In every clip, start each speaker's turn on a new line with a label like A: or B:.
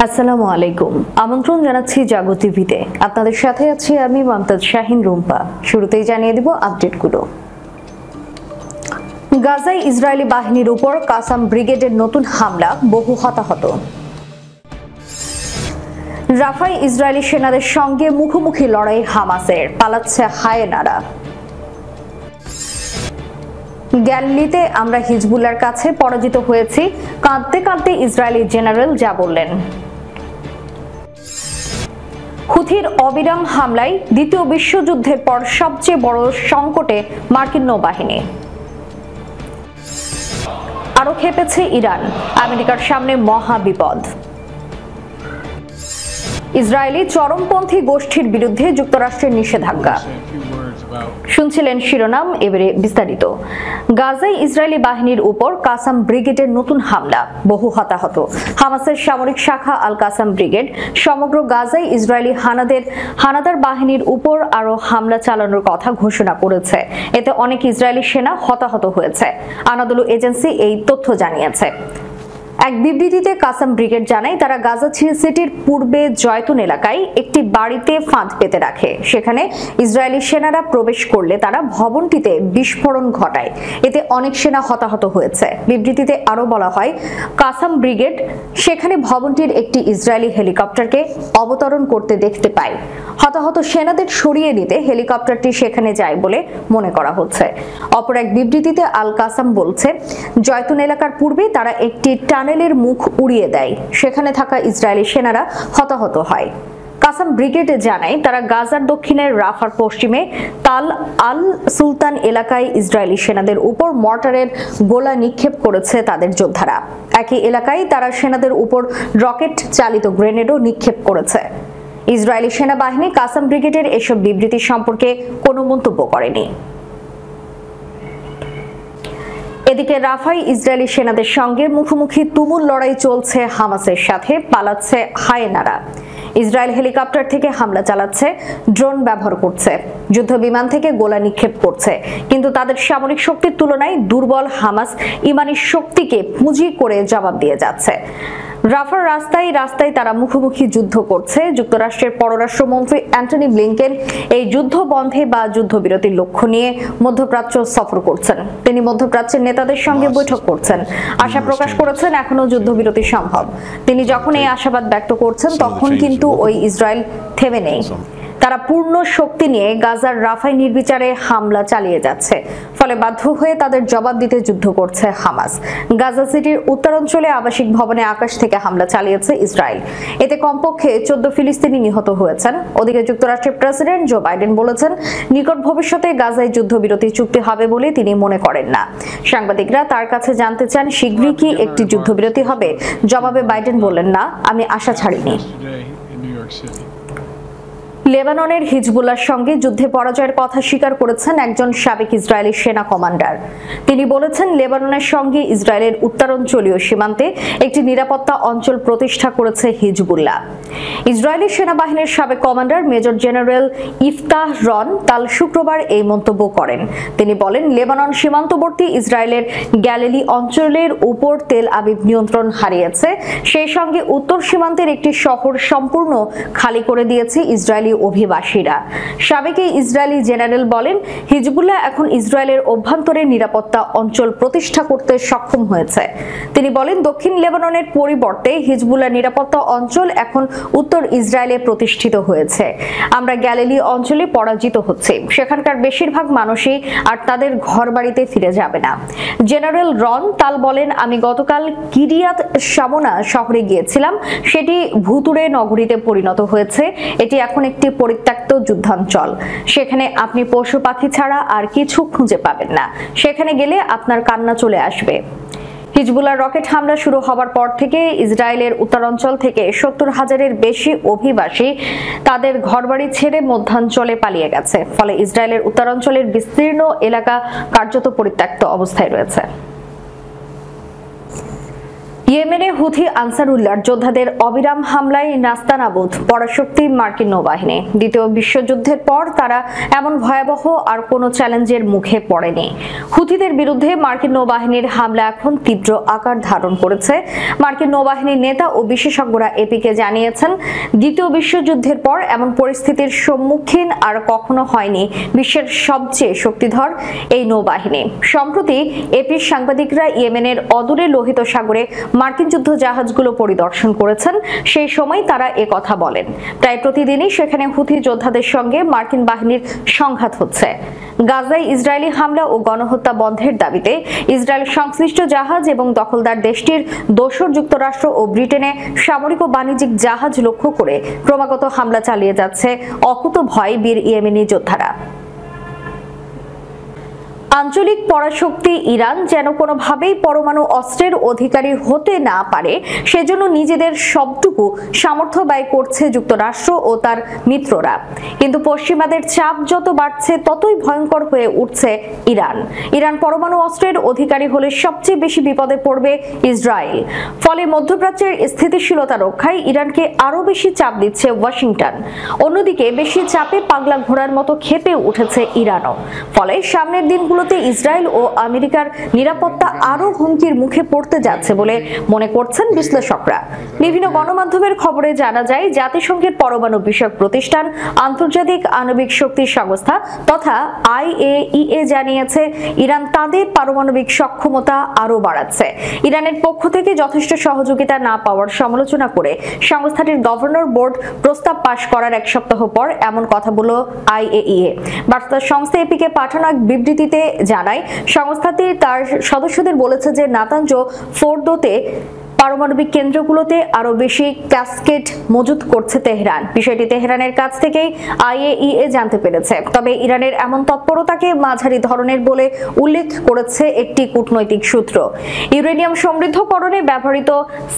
A: আসসালামু আলাইকুম। আমন্ত্রণ জানাচ্ছি জাগো টিভিতে। আপনাদের সাথে আছি আমি মমতাজ শাহিন রুম্পা। শুরুতেই জানিয়ে দিব আপডেটগুলো। গাজায় ইসরায়েলি বাহিনীর উপর কাসাম ব্রিগেডের নতুন হামলা, বহু হতাহত। রাফায় ইসরায়েলি সেনাদের সঙ্গে মুখোমুখি লড়াই হামাসের, পালাচ্ছে হায়েনারা। গ্যালিলিতে আমরা হিজবুল্লাহর কাছে পরাজিত হয়েছি, কাঁদতে কাঁদতে ইসরায়েলি জেনারেল যা বললেন। হুথির অবিরাম হামলায় দ্বিতীয় বিশ্বযুদ্ধের পর সবচেয়ে বড় সংকটে মার্কিন নৌবাহিনী। আরো খেপেছে ইরান, আমেরিকার সামনে মহা বিপদ। ইসরায়েলি চরমপন্থী গোষ্ঠীর বিরুদ্ধে যুক্তরাষ্ট্রের নিষেধাজ্ঞা। শুনছিলেন শিরোনাম, এবারে বিস্তারিত। গাজায় ইসরায়েলি বাহিনীর উপর কাসাম ব্রিগেডের নতুন হামলা, বহু হতাহত। হামাসের সামরিক শাখা আল কাসাম ব্রিগেড সমগ্র গাজায় ইসরায়েলি হানাদার বাহিনীর উপর আরো হামলা চালানোর কথা ঘোষণা করেছে। এতে অনেক ইসরায়েলি সেনা হতাহত হয়েছে। আনাদোলু এজেন্সি এই তথ্য জানিয়েছে। এক বিবৃতিতে কাসাম ব্রিগেড জানায়, তারা গাজা সিটির পূর্বে জয়তুন এলাকায় একটি বাড়িতে ফাঁদ পেতে রাখে। সেখানে ইসরায়েলি সেনারা প্রবেশ করলে তারা ভবনটিতে বিস্ফোরণ ঘটায়। এতে অনেক সেনা হতাহত হয়েছে। বিবৃতিতে আরো বলা হয়, কাসাম ব্রিগেড সেখানে ভবনটির একটি ইসরায়েলি হেলিকপ্টারকে অবতরণ করতে দেখতে পায়। হতাহত সেনাদের সরিয়ে নিতে হেলিকপ্টারটি সেখানে যায় বলে মনে করা হচ্ছে। অপর এক বিবৃতিতে আল কাসাম বলছে, জয়তুন এলাকার পূর্বে তারা একটি টানেলের মুখ উড়িয়ে দেয়। সেখানে থাকা ইসরায়েলি সেনারা হতাহত হয়। কাসাম ব্রিগেড জানায়, তারা গাজার দক্ষিণের রাফার পশ্চিমে তাল আল সুলতান এলাকায় ইসরায়েলি সেনাদের উপর মর্টারের গোলা নিক্ষেপ করেছে তাদের যোদ্ধারা। একই এলাকায় তারা সেনাদের উপর রকেট চালিত গ্রেনেডও নিক্ষেপ করেছে। ইসরায়েলি সেনাবাহিনী কাসাম ব্রিগেডের এসব বিবৃতি সম্পর্কে কোনো মন্তব্য করেনি। এদিকে রাফায় ইসরায়েলি সেনাদের সঙ্গে মুখোমুখি তুমুল লড়াই চলছে হামাসের সাথে, পালাচ্ছে হায়েনারা। ইসরায়েল হেলিকপ্টার থেকে হামলা চালাচ্ছে, ড্রোন ব্যবহার করছে, যুদ্ধ বিমান থেকে গোলা নিক্ষেপ করছে। কিন্তু তাদের সামরিক শক্তির তুলনায় দুর্বল হামাস ইমানি শক্তিকে পুঁজি করে জবাব দিয়ে যাচ্ছে। রাফার রাস্তায় রাস্তায় তারা মুখোমুখি যুদ্ধ করছে। যুক্তরাষ্ট্রের পররাষ্ট্রমন্ত্রী অ্যান্টনি ব্লিংকেন এই যুদ্ধ বন্ধে বা যুদ্ধবিরতির লক্ষ্য নিয়ে মধ্যপ্রাচ্য সফর করছেন। তিনি মধ্যপ্রাচ্যের নেতাদের সঙ্গে বৈঠক করছেন, আশা প্রকাশ করেছেন এখনো যুদ্ধবিরতি সম্ভব। তিনি যখন এই আশাবাদ ব্যক্ত করছেন, তখন কিন্তু ওই ইসরায়েল থেমে নেই। তারা পূর্ণ শক্তি নিয়ে গাজার রাফায় নির্বিচারে হামলা চালিয়ে যাচ্ছে। ফলে বাধ্য হয়ে তাদের জবাব দিতে যুদ্ধ করছে হামাস। গাজা সিটির উত্তরাঞ্চলে আবাসিক ভবনে আকাশ থেকে হামলা চালিয়েছে ইসরায়েল। এতে কমপক্ষে 14 ফিলিস্তিনি নিহত হয়েছেন। ওদিকে যুক্তরাষ্ট্রের প্রেসিডেন্ট জো বাইডেন বলেছেন, নিকট ভবিষ্যতে গাজায় যুদ্ধবিরতি চুক্তি হবে বলে তিনি মনে করেন না। সাংবাদিকরা তার কাছে জানতে চান, শীঘ্রই কি একটি যুদ্ধবিরতি হবে? জবাবে বাইডেন বললেন, না, আমি আশা ছাড়িনি। লেবাননের হিজবুল্লাহর সঙ্গে যুদ্ধে পরাজয়ের কথা স্বীকার করেছেন একজন সাবেক ইসরায়েলি সেনা কমান্ডার। তিনি বলেছেন, লেবাননের সঙ্গে ইসরায়েলের উত্তরাঞ্চলীয় সীমান্তে একটি নিরাপত্তা অঞ্চল প্রতিষ্ঠা করেছে হিজবুল্লাহ। ইসরায়েলি সেনাবাহিনীর সাবেক কমান্ডার মেজর জেনারেল ইফতাহ রন কাল শুক্রবার এই মন্তব্য করেন। তিনি বলেন, লেবানন সীমান্তবর্তী ইসরায়েলের গ্যালিলি অঞ্চলের উপর তেল আবিব নিয়ন্ত্রণ হারিয়েছে। সেই সঙ্গে উত্তর সীমান্তের একটি শহর সম্পূর্ণ খালি করে দিয়েছে ইসরায়েলি অভিবাসীরা। সাবেক ইসরায়েলি জেনারেল বলেন, হিজবুল্লাহ এখন ইসরায়েলের অভ্যন্তরে নিরাপত্তা অঞ্চল প্রতিষ্ঠা করতে সক্ষম হয়েছে। তিনি বলেন, দক্ষিণ লেবাননের পরিবর্তে হিজবুল্লাহ নিরাপত্তা অঞ্চল এখন উত্তর ইসরায়েলে প্রতিষ্ঠিত হয়েছে। আমরা গ্যালিলি অঞ্চলে পরাজিত হচ্ছি। সেখানকার বেশিরভাগ মানুষই আর তাদের ঘরবাড়িতে ফিরে যাবে না। জেনারেল রন তাল বলেন, আমি গতকাল কিরিয়াত শামোনা শহরে গিয়েছিলাম। সেটি ভুতুড়ে নগরীতে পরিণত হয়েছে। এটি এখন একটি পরিত্যক্ত যুদ্ধাঞ্চল। সেখানে আপনি পশু পাখি ছাড়া আর কিছু খুঁজে পাবেন না। সেখানে গেলে আপনার কান্না চলে আসবে। হিজবুল্লাহর রকেট হামলা শুরু হওয়ার পর থেকে ইসরায়েলের উত্তরাঞ্চল থেকে 70,000-এর বেশি অভিবাসী তাদের ঘরবাড়ি ছেড়ে মধ্যাঞ্চলে পালিয়ে গেছে। ফলে ইসরায়েলের উত্তরাঞ্চলের বিস্তীর্ণ এলাকা কার্যত পরিত্যক্ত অবস্থায় রয়েছে। ইয়েমেনে হুথি আনসারুল্লাহর যোদ্ধাদের অবিরাম হামলায় নাস্তানাবুদ পরাশক্তি মার্কিন নৌবাহিনী। দ্বিতীয় বিশ্বযুদ্ধের পর তারা এমন ভয়াবহ আর কোনো চ্যালেঞ্জের মুখে পড়েনি। হুথিদের বিরুদ্ধে মার্কিন নৌবাহিনীর হামলা এখন তীব্র আকার ধারণ করেছে। মার্কিন নৌবাহিনীর নেতা ও বিশেষজ্ঞরা এপিকে জানিয়েছেন, দ্বিতীয় বিশ্বযুদ্ধের পর এমন পরিস্থিতির সম্মুখীন আর কখনো হয়নি বিশ্বের সবচেয়ে শক্তিধর এই নৌবাহিনী। সম্প্রতি এপির সাংবাদিকরা ইয়েমেনের অদূরে লোহিত সাগরে মার্কিন যুদ্ধ জাহাজগুলো পরিদর্শন করেছেন। সেই সময় তারা কথা বলেন, প্রায় প্রতিদিনই সেখানে হুথি যোদ্ধাদের সঙ্গে মার্কিন বাহিনীর সংঘাত হচ্ছে। গাজায় ইসরায়েলি হামলা ও গণহত্যা বন্ধের দাবিতে ইসরায়েল সংশ্লিষ্ট জাহাজ এবং দখলদার দেশটির দোসর যুক্তরাষ্ট্র ও ব্রিটেনে সামরিক ও বাণিজ্যিক জাহাজ লক্ষ্য করে ক্রমাগত হামলা চালিয়ে যাচ্ছে অকুতভয় বীর ইয়েমেনি যোদ্ধারা। আঞ্চলিক পরাশক্তি ইরান যেন কোনোভাবেই পরমাণু অস্ত্রের অধিকারী হতে না পারে, সেজন্য নিজেদের সবটুকু সামর্থ্য ব্যয় করছে যুক্তরাষ্ট্র ও তার মিত্ররা। কিন্তু পশ্চিমাদের চাপ যত বাড়ছে ততই ভয়ঙ্কর হয়ে উঠছে ইরান। ইরান পরমাণু অস্ত্রের অধিকারী হলে সবচেয়ে বেশি বিপদে পড়বে ইসরায়েল। ফলে মধ্যপ্রাচ্যের স্থিতিশীলতা রক্ষায় ইরানকে আরও বেশি চাপ দিচ্ছে ওয়াশিংটন। অন্যদিকে বেশি চাপে পাগলা ঘোড়ার মতো ক্ষেপে উঠেছে ইরানও। ফলে সামনের দিনগুলো ইসরায়েল ও আমেরিকার নিরাপত্তা আরো হুমকির মুখে পড়তে যাচ্ছে বলে মনে করছেন বিশ্লেষকরা। বিভিন্ন গণমাধ্যমের খবরে জানা যায়, জাতিসংঘের পরমাণু বিষয়ক প্রতিষ্ঠান আন্তর্জাতিক আণবিক শক্তি সংস্থা তথা IAEA জানিয়েছে ইরান তাদের পারমাণবিক সক্ষমতা আরো বাড়াচ্ছে। ইরানের পক্ষ থেকে যথেষ্ট সহযোগিতা না পাওয়ার সমালোচনা করে সংস্থাটির গভর্নর বোর্ড প্রস্তাব পাশ করার এক সপ্তাহ পর এমন কথা বলল IAEA। বার্তা সংস্থা এপিকে পাঠানো এক বিবৃতিতে জানায়, সংস্থাটি তার সদস্যদের বলেছে যে নাতাঞ্জ ফোর্দোতে পারমাণবিক কেন্দ্রগুলোতে আরো বেশি ক্যাসকেড মজুত করছে তেহরান। বিষয়টি তেহরানের কাছ থেকেই IAEA জানতে পেরেছে। তবে ইরানের এমন তৎপরতাকে মাঝারি ধরনের বলে উল্লেখ করেছে একটি কূটনৈতিক সূত্র। ইউরেনিয়াম সমৃদ্ধকরণে ব্যবহৃত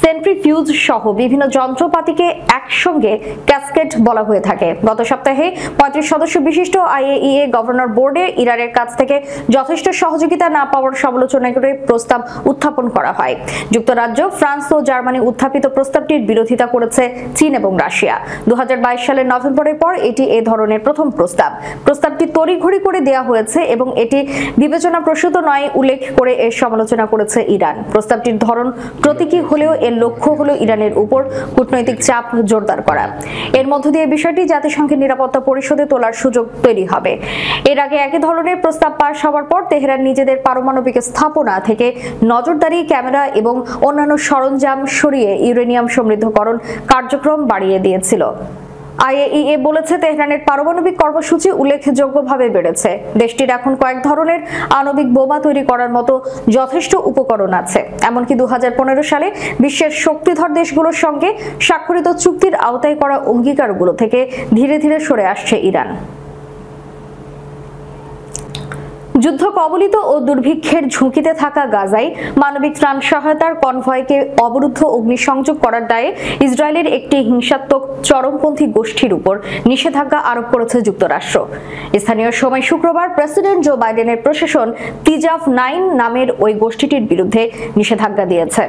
A: সেন্ট্রিফিউজ সহ বিভিন্ন যন্ত্রপাতিকে একসঙ্গে ক্যাসকেড বলা হয়ে থাকে। গত সপ্তাহে 35 সদস্য বিশিষ্ট IAEA গভর্নর বোর্ডে ইরানের কাছ থেকে যথেষ্ট সহযোগিতা না পাওয়ার সমালোচনা করে প্রস্তাব উত্থাপন করা হয়। যুক্তরাজ্য, ফ্রান্স ও জার্মানি উত্থাপিত প্রস্তাবটির বিরোধিতা করেছে চীন এবং রাশিয়া। 2022 সালের নভেম্বরের পর এটি এ ধরনের প্রথম প্রস্তাব। প্রস্তাবটি তড়িঘড়ি করে দেওয়া হয়েছে এবং এটি বিবেচনাপ্রসূত নয় উল্লেখ করে এর সমালোচনা করেছে ইরান। প্রস্তাবটির ধরন প্রতীকী হলেও এর লক্ষ্য হলো ইরানের উপর কূটনৈতিক চাপ জোরদার করা। এর মধ্য দিয়ে বিষয়টি জাতিসংঘের নিরাপত্তা পরিষদে তোলার সুযোগ তৈরি হবে। এর আগে একই ধরনের প্রস্তাব পাশ হওয়ার পর তেহরান নিজেদের পারমাণবিক স্থাপনা থেকে নজরদারি ক্যামেরা এবং অন্যান্য সরঞ্জাম সরিয়ে ইউরেনিয়াম সমৃদ্ধকরণ কার্যক্রম বাড়িয়ে দিয়েছিল। IAEA বলেছে তেহরানের পারমাণবিক কর্মসূচি উল্লেখযোগ্যভাবে বেড়েছে। দেশটির এখন কয়েক ধরনের আণবিক বোমা তৈরি করার মতো যথেষ্ট উপকরণ আছে। এমনকি 2015 সালে বিশ্বের শক্তিধর দেশগুলোর সঙ্গে স্বাক্ষরিত চুক্তির আওতায় করা অঙ্গীকারগুলো থেকে ধীরে ধীরে সরে আসছে ইরান। যুদ্ধ কবলিত ও দুর্ভিক্ষের ঝুঁকিতে থাকা গাজায় মানবিক ত্রাণ সহায়তার কনভয়কে অবরুদ্ধ অগ্নিসংযোগ করার দায়ে ইসরায়েলের একটি হিংসাত্মক চরমপন্থী গোষ্ঠীর উপর নিষেধাজ্ঞা আরোপ করেছে যুক্তরাষ্ট্র। স্থানীয় সময় শুক্রবার প্রেসিডেন্ট জো বাইডেনের প্রশাসন তিজাফ 9 নামের ওই গোষ্ঠীটির বিরুদ্ধে নিষেধাজ্ঞা দিয়েছে।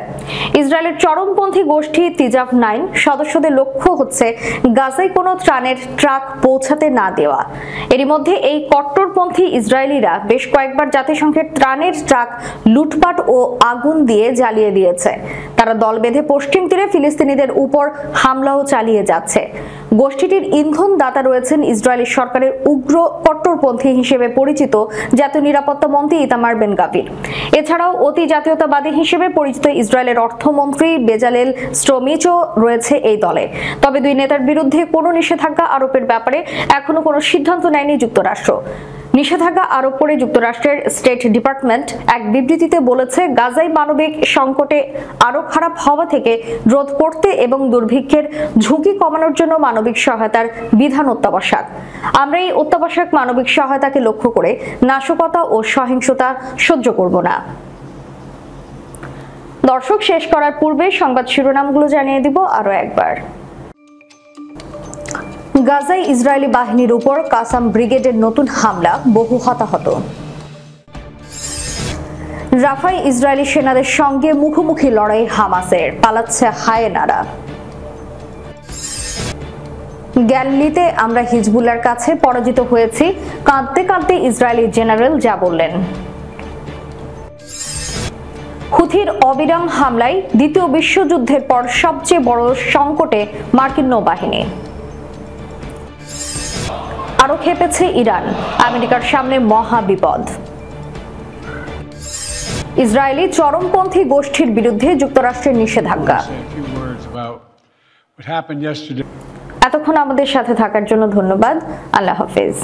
A: ইসরায়েলের চরমপন্থী গোষ্ঠী তিজাফ 9 সদস্যদের লক্ষ্য হচ্ছে গাজায় কোনো ত্রাণের ট্রাক পৌঁছাতে না দেওয়া। এরই মধ্যে এই কট্টরপন্থী ইসরায়েলিরা বেশ কয়েকবার জাতিসংঘের ত্রাণের ট্রাক লুটপাট ও আগুন দিয়ে জ্বালিয়ে দিয়েছে। তারা দল বেঁধে পশ্চিম তীরে ফিলিস্তিনিদের উপর হামলাও চালিয়ে যাচ্ছে। গোষ্ঠীটির ইন্ধন দাতা রয়েছেন ইসরায়েলি সরকারের উগ্র কট্টরপন্থী হিসেবে পরিচিত জাতীয় নিরাপত্তা মন্ত্রী ইতামার বেন গাভির। এছাড়াও অতি জাতীয়তাবাদী হিসেবে পরিচিত ইসরায়েলের অর্থমন্ত্রী বেজালেল স্ট্রোমিচও রয়েছে এই দলে। তবে দুই নেতার বিরুদ্ধে কোনো নিষেধাজ্ঞা আরোপের ব্যাপারে এখনো কোনো সিদ্ধান্ত নেয়নি যুক্তরাষ্ট্র। নিষেধাজ্ঞা আরোপ করে যুক্তরাষ্ট্রের স্টেট ডিপার্টমেন্ট এক বিবৃতিতে বলেছে, গাজায় মানবিক সংকটে আরো খারাপ হওয়া থেকে রোধ করতে এবং দুর্ভিক্ষের ঝুঁকি কমানোর জন্য মানবিক সহায়তার বিধান অত্যাবশ্যক। আমরা এই অত্যাবশ্যক মানবিক সহায়তাকে লক্ষ্য করে নাশকতা ও সহিংসতা সহ্য করব না। দর্শক, শেষ করার পূর্বে সংবাদ শিরোনামগুলো জানিয়ে দিব আরো একবার। গাজায় ইসরায়েলি বাহিনীর উপর কাসাম ব্রিগেডের নতুন হামলা, বহু হতাহত। রাফায় ইসরায়েলি সেনাদের সঙ্গে মুখোমুখি লড়াই হামাসের, পালাচ্ছে হায়েনারা। গ্যালিলিতে আমরা হিজবুল্লাহর কাছে পরাজিত হয়েছি, কাঁদতে কাঁদতে ইসরায়েলি জেনারেল যা বললেন। হুথির অবিরাম হামলায় দ্বিতীয় বিশ্বযুদ্ধের পর সবচেয়ে বড় সংকটে মার্কিন নৌবাহিনী। আরো খেপেছে ইরান, আমেরিকার সামনে মহা বিপদ। ইসরায়েলি চরমপন্থী গোষ্ঠীর বিরুদ্ধে যুক্তরাষ্ট্রের নিষেধাজ্ঞা। এতক্ষণ আমাদের সাথে থাকার জন্য ধন্যবাদ। আল্লাহ হাফেজ।